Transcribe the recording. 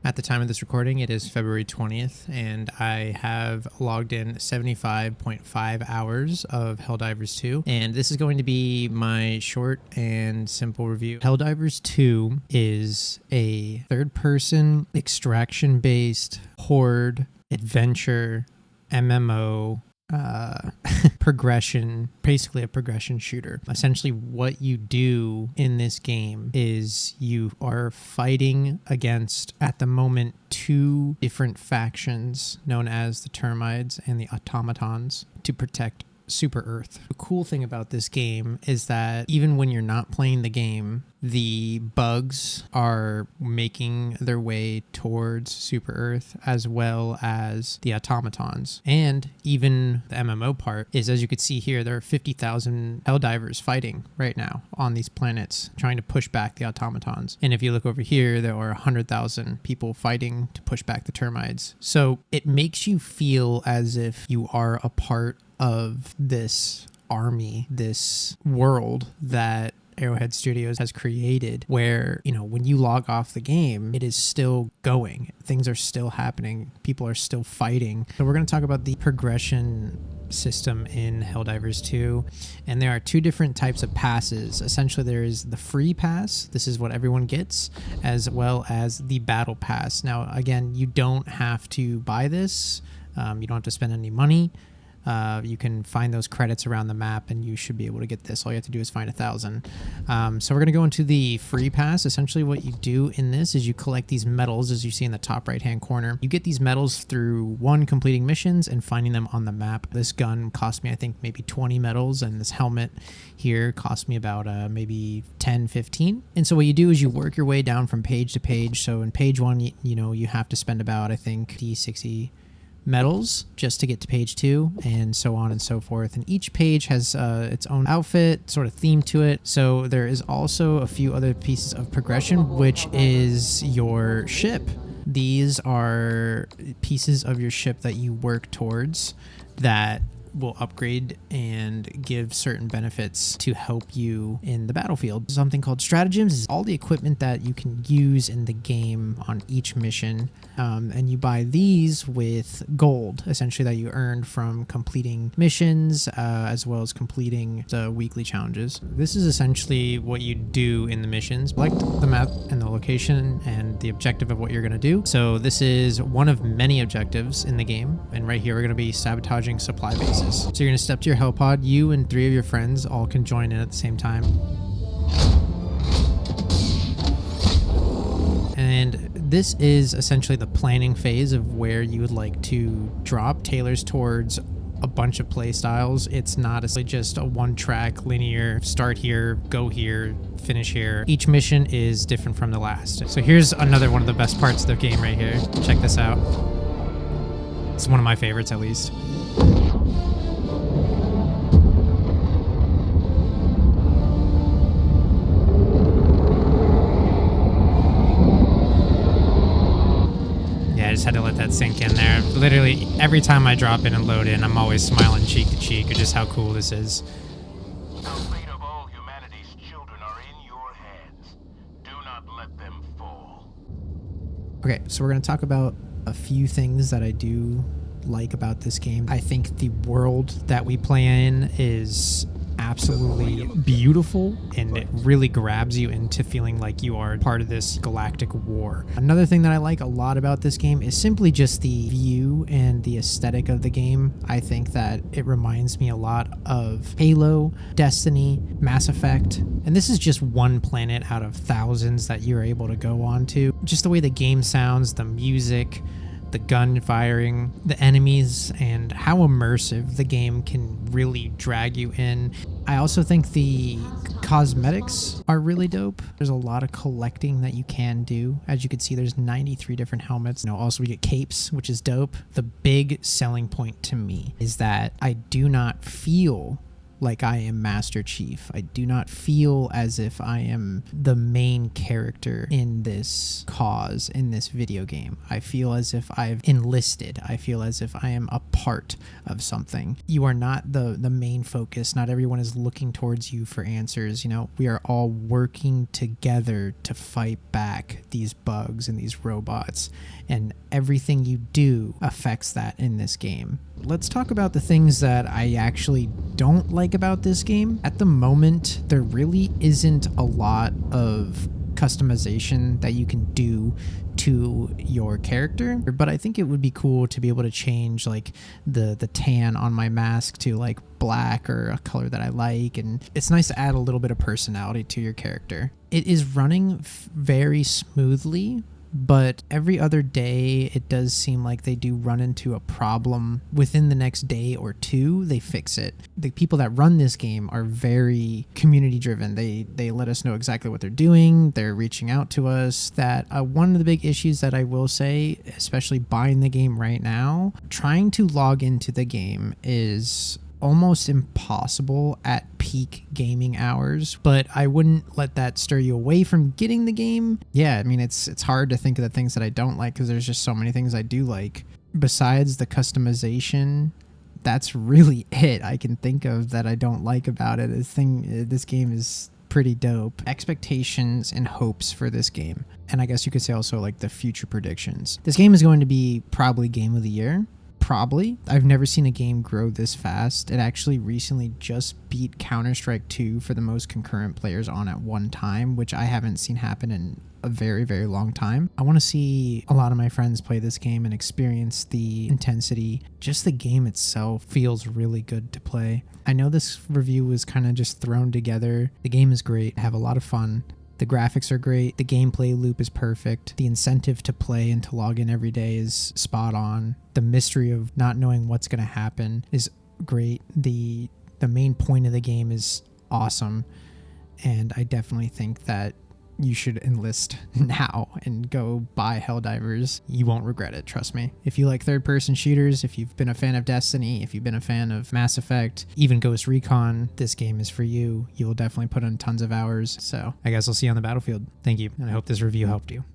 At the time of this recording, it is February 20th, and I have logged in 75.5 hours of Helldivers 2, and this is going to be my short and simple review. Helldivers 2 is a third-person, extraction-based, horde, adventure, MMO, progression, basically a progression shooter. Essentially what you do in this game is you are fighting against, at the moment, two different factions known as the Termites and the Automatons to protect Super Earth. The cool thing about this game is that even when you're not playing the game, the bugs are making their way towards Super Earth as well as the automatons. And even the MMO part is, as you can see here, there are 50,000 Helldivers fighting right now on these planets trying to push back the automatons. And if you look over here, there are 100,000 people fighting to push back the termites. So it makes you feel as if you are a part of this army, this world that Arrowhead Studios has created, where, you know, when you log off the game, it is still going. Things are still happening. People are still fighting. So we're going to talk about the progression system in Helldivers 2, and there are two different types of passes. Essentially, there is the free pass. This is what everyone gets, as well as the battle pass. Now, again, you don't have to buy this. You don't have to spend any money. You can find those credits around the map and you should be able to get this. All you have to do is find 1,000. So we're going to go into the free pass. Essentially what you do in this is you collect these medals, as you see in the top right hand corner. You get these medals through one, completing missions and finding them on the map. This gun cost me, I think, maybe 20 medals, and this helmet here cost me about maybe 10, 15. And so what you do is you work your way down from page to page. So in page one, you have to spend about, I think, 60 medals just to get to page 2, and so on and so forth. And each page has its own outfit, sort of theme to it. So there is also a few other pieces of progression, which is your ship. These are pieces of your ship that you work towards that will upgrade and give certain benefits to help you in the battlefield. Something called stratagems is all the equipment that you can use in the game on each mission, and you buy these with gold, essentially, that you earned from completing missions as well as completing the weekly challenges. This is essentially what you do in the missions. Select the map and the location and the objective of what you're going to do. So this is one of many objectives in the game, and right here we're going to be sabotaging supply bases. So you're going to step to your helipod. You and 3 of your friends all can join in at the same time. And this is essentially the planning phase of where you would like to drop. Tailors towards a bunch of play styles. It's not just a one-track linear start here, go here, finish here. Each mission is different from the last. So here's another one of the best parts of the game right here. Check this out. It's one of my favorites, at least. I just had to let that sink in there. Literally, every time I drop in and load in, I'm always smiling cheek to cheek at just how cool this is. The fate of all humanity's children are in your hands. Do not let them fall. Okay, so we're going to talk about a few things that I do like about this game. I think the world that we play in is absolutely beautiful, and it really grabs you into feeling like you are part of this galactic war. Another thing that I like a lot about this game is simply just the view and the aesthetic of the game. I think that it reminds me a lot of Halo, Destiny, Mass Effect, and this is just one planet out of thousands that you're able to go on to. Just the way the game sounds, the music, the gun firing, the enemies, and how immersive the game can really drag you in. I also think the cosmetics are really dope. There's a lot of collecting that you can do. As you can see, there's 93 different helmets. Also we get capes, which is dope. The big selling point to me is that I do not feel like I am Master Chief. I do not feel as if I am the main character in this cause, in this video game. I feel as if I've enlisted. I feel as if I am a part of something. You are not the main focus. Not everyone is looking towards you for answers. You know, we are all working together to fight back these bugs and these robots, and everything you do affects that in this game. Let's talk about the things that I actually don't like about this game. At the moment, there really isn't a lot of customization that you can do to your character, but I think it would be cool to be able to change like the tan on my mask to like black or a color that I like, and it's nice to add a little bit of personality to your character. It is running very smoothly, but every other day it does seem like they do run into a problem. Within the next day or two, they fix it. The people that run this game are very community driven. They let us know exactly what they're doing. They're reaching out to us. That one of the big issues that I will say, especially buying the game right now, trying to log into the game is almost impossible at peak gaming hours, but I wouldn't let that stir you away from getting the game. Yeah, I mean, it's hard to think of the things that I don't like because there's just so many things I do like. Besides the customization, that's really it I can think of that I don't like about it. This game is pretty dope. Expectations and hopes for this game, and I guess you could say also like the future predictions. This game is going to be probably game of the year. Probably. I've never seen a game grow this fast. It actually recently just beat Counter-Strike 2 for the most concurrent players on at one time, which I haven't seen happen in a very, very long time. I want to see a lot of my friends play this game and experience the intensity. Just the game itself feels really good to play. I know this review was kind of just thrown together. The game is great. I have a lot of fun. The graphics are great. The gameplay loop is perfect. The incentive to play and to log in every day is spot on. The mystery of not knowing what's going to happen is great. The main point of the game is awesome. And I definitely think that you should enlist now and go buy Helldivers. You won't regret it, trust me. If you like third-person shooters, if you've been a fan of Destiny, if you've been a fan of Mass Effect, even Ghost Recon, this game is for you. You will definitely put in tons of hours. So I guess I'll see you on the battlefield. Thank you, and I hope this review helped you.